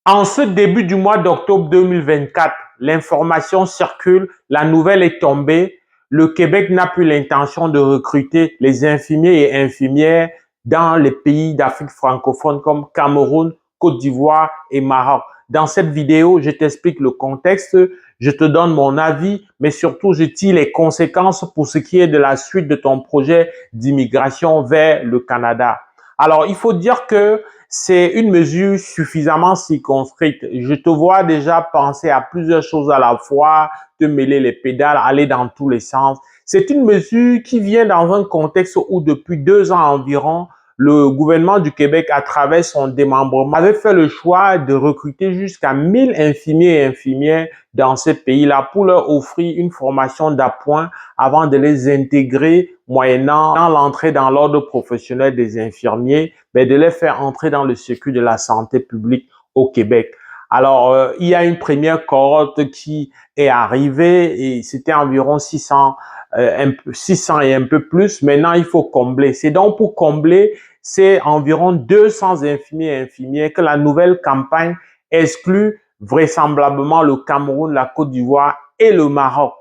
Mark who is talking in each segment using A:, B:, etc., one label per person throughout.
A: En ce début du mois d'octobre 2024, l'information circule, la nouvelle est tombée. Le Québec n'a plus l'intention de recruter les infirmiers et infirmières dans les pays d'Afrique francophone comme Cameroun, Côte d'Ivoire et Maroc. Dans cette vidéo, je t'explique le contexte, je te donne mon avis, mais surtout je tire les conséquences pour ce qui est de la suite de ton projet d'immigration vers le Canada. Alors, il faut dire que c'est une mesure suffisamment circonscrite. Je te vois déjà penser à plusieurs choses à la fois, te mêler les pédales, aller dans tous les sens. C'est une mesure qui vient dans un contexte où depuis 2 ans environ, le gouvernement du Québec, à travers son démembrement, avait fait le choix de recruter jusqu'à 1000 infirmiers et infirmières dans ces pays-là pour leur offrir une formation d'appoint avant de les intégrer moyennant l'entrée dans l'ordre professionnel des infirmiers, mais de les faire entrer dans le circuit de la santé publique au Québec. Alors, il y a une première cohorte qui est arrivée et c'était environ 600 et un peu plus. Maintenant, il faut combler. C'est donc pour combler, c'est environ 200 infirmiers et infirmières que la nouvelle campagne exclut vraisemblablement le Cameroun, la Côte d'Ivoire et le Maroc.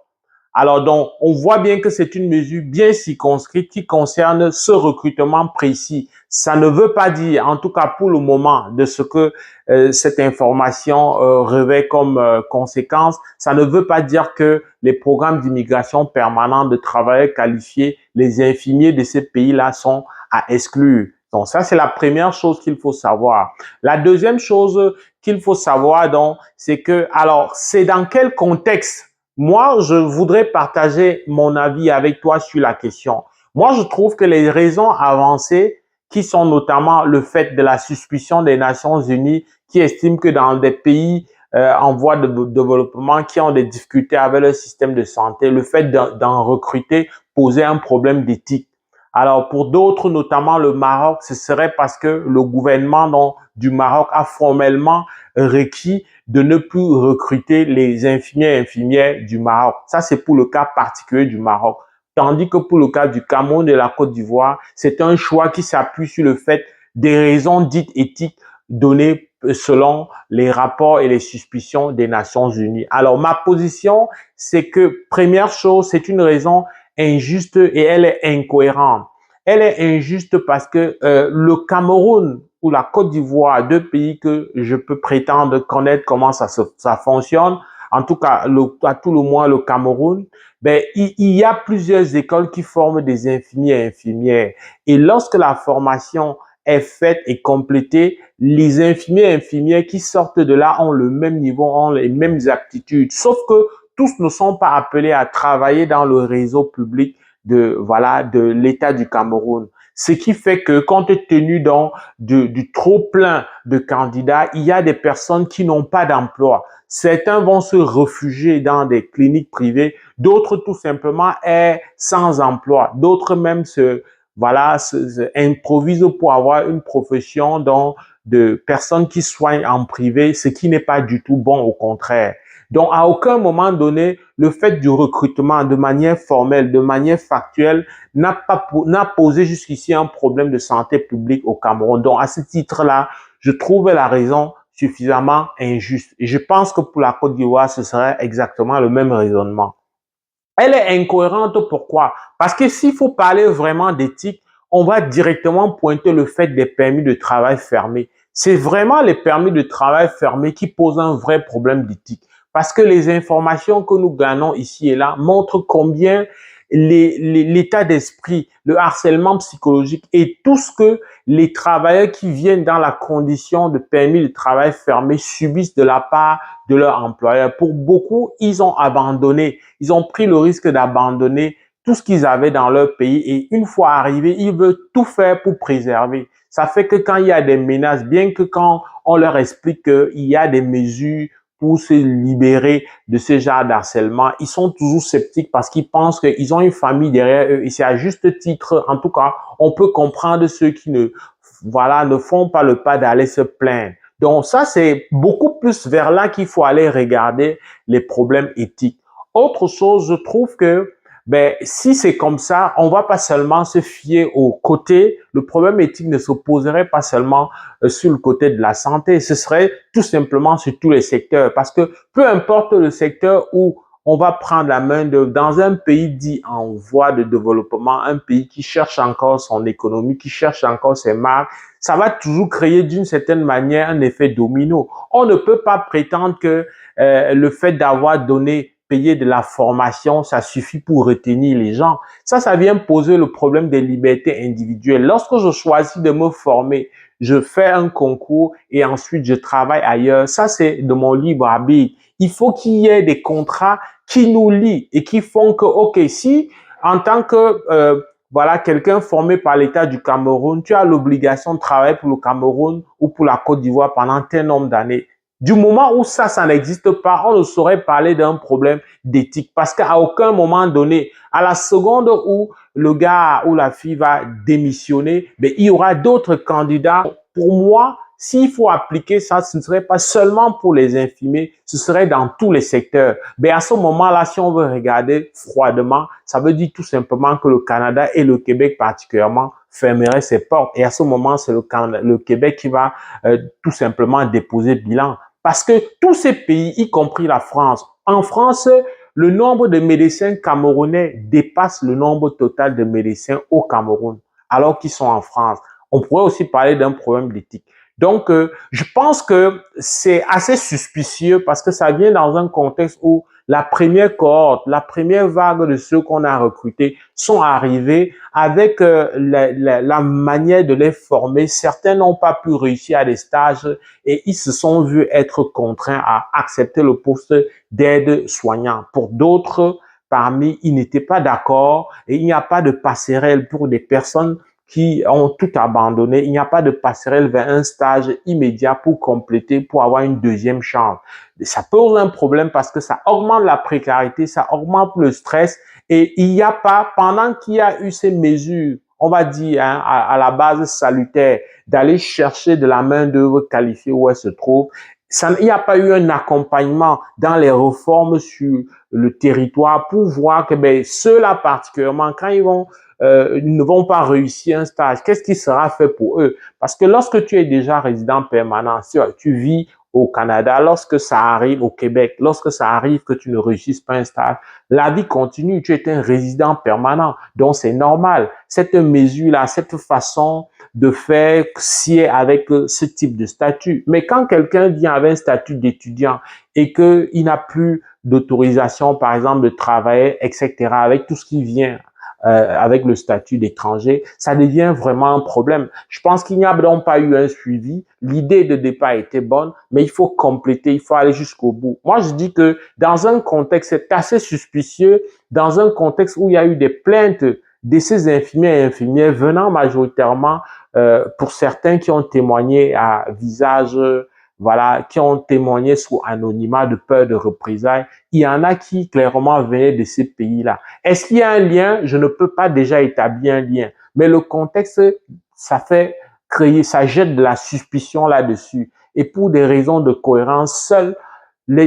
A: Alors donc, on voit bien que c'est une mesure bien circonscrite qui concerne ce recrutement précis. Ça ne veut pas dire, en tout cas pour le moment, de ce que cette information revêt comme conséquence, ça ne veut pas dire que les programmes d'immigration permanente de travailleurs qualifiés, les infirmiers de ces pays-là sont à exclure. Donc ça, c'est la première chose qu'il faut savoir. La deuxième chose qu'il faut savoir, donc, c'est que, alors, c'est dans quel contexte moi, je voudrais partager mon avis avec toi sur la question. Moi, je trouve que les raisons avancées, qui sont notamment le fait de la suspicion des Nations Unies, qui estiment que dans des pays en voie de développement, qui ont des difficultés avec leur système de santé, le fait d'en recruter posait un problème d'éthique. Alors, pour d'autres, notamment le Maroc, ce serait parce que le gouvernement du Maroc a formellement requis de ne plus recruter les infirmiers et infirmières du Maroc. Ça, c'est pour le cas particulier du Maroc. Tandis que pour le cas du Cameroun et de la Côte d'Ivoire, c'est un choix qui s'appuie sur le fait des raisons dites éthiques données selon les rapports et les suspicions des Nations Unies. Alors, ma position, c'est que, première chose, c'est une raison injuste et elle est incohérente. Elle est injuste parce que le Cameroun ou la Côte d'Ivoire, deux pays que je peux prétendre connaître comment ça fonctionne, en tout cas, à tout le moins le Cameroun, ben, il y a plusieurs écoles qui forment des infirmiers et infirmières. Et lorsque la formation est faite et complétée, les infirmiers et infirmières qui sortent de là ont le même niveau, ont les mêmes aptitudes. Sauf que tous ne sont pas appelés à travailler dans le réseau public de l'État du Cameroun. Ce qui fait que compte tenu du trop plein de candidats, il y a des personnes qui n'ont pas d'emploi. Certains vont se réfugier dans des cliniques privées, d'autres tout simplement est sans emploi, d'autres même se improvisent pour avoir une profession de personnes qui soignent en privé, ce qui n'est pas du tout bon, au contraire. Donc, à aucun moment donné, le fait du recrutement de manière formelle, de manière factuelle, n'a posé jusqu'ici un problème de santé publique au Cameroun. Donc, à ce titre-là, je trouve la raison suffisamment injuste. Et je pense que pour la Côte d'Ivoire, ce serait exactement le même raisonnement. Elle est incohérente, pourquoi? Parce que s'il faut parler vraiment d'éthique, on va directement pointer le fait des permis de travail fermés. C'est vraiment les permis de travail fermés qui posent un vrai problème d'éthique. Parce que les informations que nous gagnons ici et là montrent combien l'état d'esprit, le harcèlement psychologique et tout ce que les travailleurs qui viennent dans la condition de permis de travail fermé subissent de la part de leur employeur. Pour beaucoup, ils ont abandonné, ils ont pris le risque d'abandonner tout ce qu'ils avaient dans leur pays et une fois arrivés, ils veulent tout faire pour préserver. Ça fait que quand il y a des menaces, bien que quand on leur explique qu'il y a des mesures pour se libérer de ce genre d'harcèlement, ils sont toujours sceptiques parce qu'ils pensent qu'ils ont une famille derrière eux. Et c'est à juste titre, en tout cas, on peut comprendre ceux qui ne font pas le pas d'aller se plaindre. Donc ça, c'est beaucoup plus vers là qu'il faut aller regarder les problèmes éthiques. Autre chose, je trouve que Ben, si c'est comme ça, on va pas seulement se fier au côté, le problème éthique ne se poserait pas seulement sur le côté de la santé, ce serait tout simplement sur tous les secteurs. Parce que peu importe le secteur où on va prendre la main d'œuvre dans un pays dit en voie de développement, un pays qui cherche encore son économie, qui cherche encore ses marques, ça va toujours créer d'une certaine manière un effet domino. On ne peut pas prétendre que le fait d'avoir donné, payé de la formation, ça suffit pour retenir les gens. Ça vient poser le problème des libertés individuelles. Lorsque je choisis de me former, je fais un concours et ensuite je travaille ailleurs, ça c'est de mon libre arbitre. Il faut qu'il y ait des contrats qui nous lient et qui font que, ok, si en tant que voilà, quelqu'un formé par l'État du Cameroun, tu as l'obligation de travailler pour le Cameroun ou pour la Côte d'Ivoire pendant tel nombre d'années. Du moment où ça n'existe pas, on ne saurait parler d'un problème d'éthique parce qu'à aucun moment donné, à la seconde où le gars ou la fille va démissionner, ben, il y aura d'autres candidats. Pour moi, s'il faut appliquer ça, ce ne serait pas seulement pour les infirmiers, ce serait dans tous les secteurs. Mais à ce moment-là, si on veut regarder froidement, ça veut dire tout simplement que le Canada et le Québec particulièrement fermeraient ses portes. Et à ce moment, c'est le Québec qui va tout simplement déposer bilan. Parce que tous ces pays, y compris la France, en France, le nombre de médecins camerounais dépasse le nombre total de médecins au Cameroun, alors qu'ils sont en France. On pourrait aussi parler d'un problème d'éthique. Donc, je pense que c'est assez suspicieux parce que ça vient dans un contexte où la première cohorte, la première vague de ceux qu'on a recrutés sont arrivés avec la manière de les former. Certains n'ont pas pu réussir à des stages et ils se sont vus être contraints à accepter le poste d'aide-soignant. Pour d'autres, parmi, ils n'étaient pas d'accord et il n'y a pas de passerelle pour des personnes qui ont tout abandonné. Il n'y a pas de passerelle vers un stage immédiat pour compléter, pour avoir une deuxième chance. Ça pose un problème parce que ça augmente la précarité, ça augmente le stress et il n'y a pas, pendant qu'il y a eu ces mesures, on va dire, hein, à la base salutaire, d'aller chercher de la main-d'œuvre qualifiée où elle se trouve, il n'y a pas eu un accompagnement dans les réformes sur le territoire pour voir que ben, ceux-là particulièrement, quand ils ne vont pas réussir un stage, qu'est-ce qui sera fait pour eux? Parce que lorsque tu es déjà résident permanent, tu vis au Canada, lorsque ça arrive au Québec, lorsque ça arrive que tu ne réussisses pas un stage, la vie continue, tu es un résident permanent. Donc, c'est normal. Cette mesure-là, cette façon de faire sied avec ce type de statut. Mais quand quelqu'un vient avec un statut d'étudiant et qu'il n'a plus d'autorisation, par exemple, de travailler, etc., avec tout ce qui vient avec le statut d'étranger, ça devient vraiment un problème. Je pense qu'il n'y a donc pas eu un suivi. L'idée de départ était bonne, mais il faut compléter, il faut aller jusqu'au bout. Moi, je dis que dans un contexte, c'est assez suspicieux, dans un contexte où il y a eu des plaintes de ces infirmiers et infirmières venant majoritairement, pour certains qui ont témoigné à visage, voilà, qui ont témoigné sous anonymat de peur de représailles. Il y en a qui clairement venaient de ces pays-là. Est-ce qu'il y a un lien? Je ne peux pas déjà établir un lien. Mais le contexte, ça fait créer, ça jette de la suspicion là-dessus. Et pour des raisons de cohérence,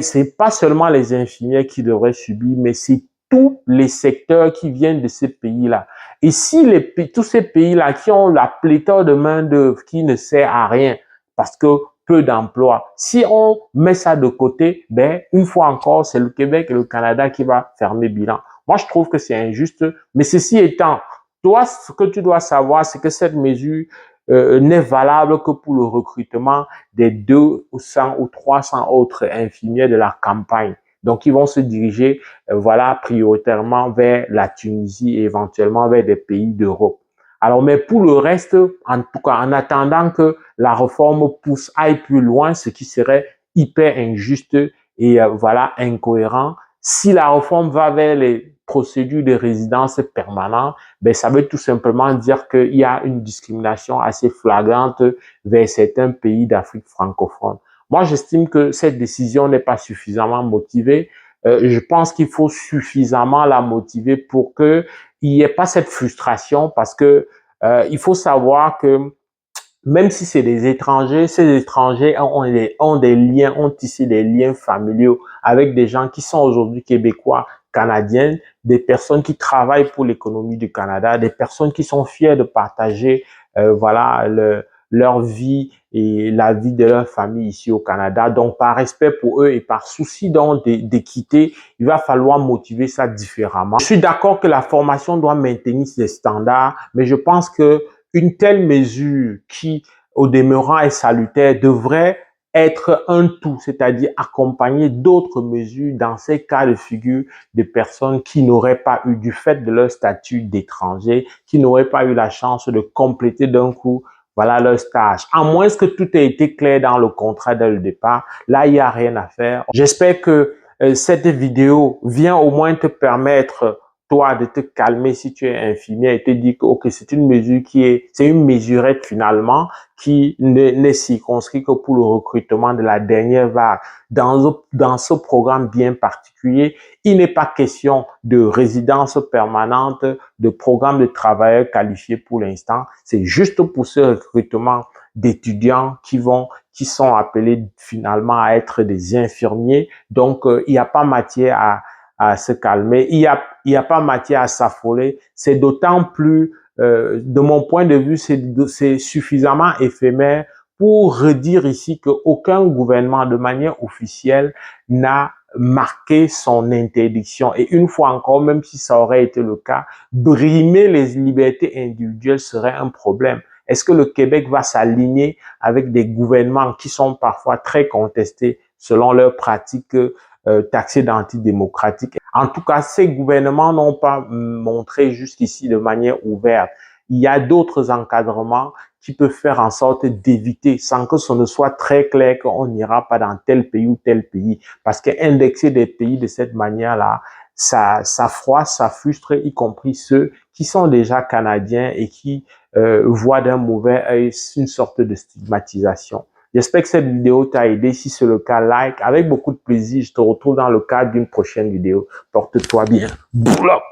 A: c'est pas seulement les infirmières qui devraient subir, mais c'est tous les secteurs qui viennent de ces pays-là. Et si tous ces pays-là qui ont la pléthore de main-d'œuvre qui ne sert à rien, parce que peu d'emplois, si on met ça de côté, ben, une fois encore, c'est le Québec et le Canada qui va fermer bilan. Moi, je trouve que c'est injuste, mais ceci étant, toi, ce que tu dois savoir, c'est que cette mesure n'est valable que pour le recrutement des 200 ou 300 autres infirmiers de la campagne. Donc, ils vont se diriger, voilà, prioritairement vers la Tunisie et éventuellement vers des pays d'Europe. Alors, mais pour le reste, en tout cas, en attendant que la réforme aille plus loin, ce qui serait hyper injuste et voilà, incohérent, si la réforme va vers les procédures de résidence permanente, ben, ça veut tout simplement dire qu'il y a une discrimination assez flagrante vers certains pays d'Afrique francophone. Moi, j'estime que cette décision n'est pas suffisamment motivée. Je pense qu'il faut suffisamment la motiver pour qu'il n'y ait pas cette frustration parce que il faut savoir que même si c'est des étrangers, ces étrangers ont des liens, ont tissé des liens familiaux avec des gens qui sont aujourd'hui québécois, canadiennes, des personnes qui travaillent pour l'économie du Canada, des personnes qui sont fières de partager voilà, leur vie et la vie de leur famille ici au Canada. Donc, par respect pour eux et par souci donc d'équité, il va falloir motiver ça différemment. Je suis d'accord que la formation doit maintenir ses standards, mais je pense que une telle mesure qui, au demeurant, est salutaire, devrait être un tout, c'est-à-dire accompagner d'autres mesures dans ces cas de figure de personnes qui n'auraient pas eu, du fait de leur statut d'étranger, qui n'auraient pas eu la chance de compléter d'un coup voilà leur stage. À moins que tout ait été clair dans le contrat dès le départ, là, il n'y a rien à faire. J'espère que cette vidéo vient au moins te permettre, toi, de te calmer si tu es infirmier et te dire que ok, c'est une mesure c'est une mesurette finalement qui n'est circonscrite que pour le recrutement de la dernière vague. Dans ce programme bien particulier, il n'est pas question de résidence permanente, de programme de travailleurs qualifiés pour l'instant. C'est juste pour ce recrutement d'étudiants qui sont appelés finalement à être des infirmiers. Donc, il n'y a pas matière à se calmer. Il y a pas matière à s'affoler. C'est d'autant plus, de mon point de vue, c'est suffisamment éphémère pour redire ici qu'aucun gouvernement de manière officielle n'a marqué son interdiction. Et une fois encore, même si ça aurait été le cas, brimer les libertés individuelles serait un problème. Est-ce que le Québec va s'aligner avec des gouvernements qui sont parfois très contestés selon leurs pratiques taxées d'antidémocratiques? En tout cas, ces gouvernements n'ont pas montré jusqu'ici de manière ouverte. Il y a d'autres encadrements qui peuvent faire en sorte d'éviter, sans que ce ne soit très clair qu'on n'ira pas dans tel pays ou tel pays. Parce qu'indexer des pays de cette manière-là, ça froisse, ça frustre, y compris ceux qui sont déjà canadiens et qui voient d'un mauvais œil une sorte de stigmatisation. J'espère que cette vidéo t'a aidé. Si c'est le cas, like. Avec beaucoup de plaisir, je te retrouve dans le cadre d'une prochaine vidéo. Porte-toi bien. Boula!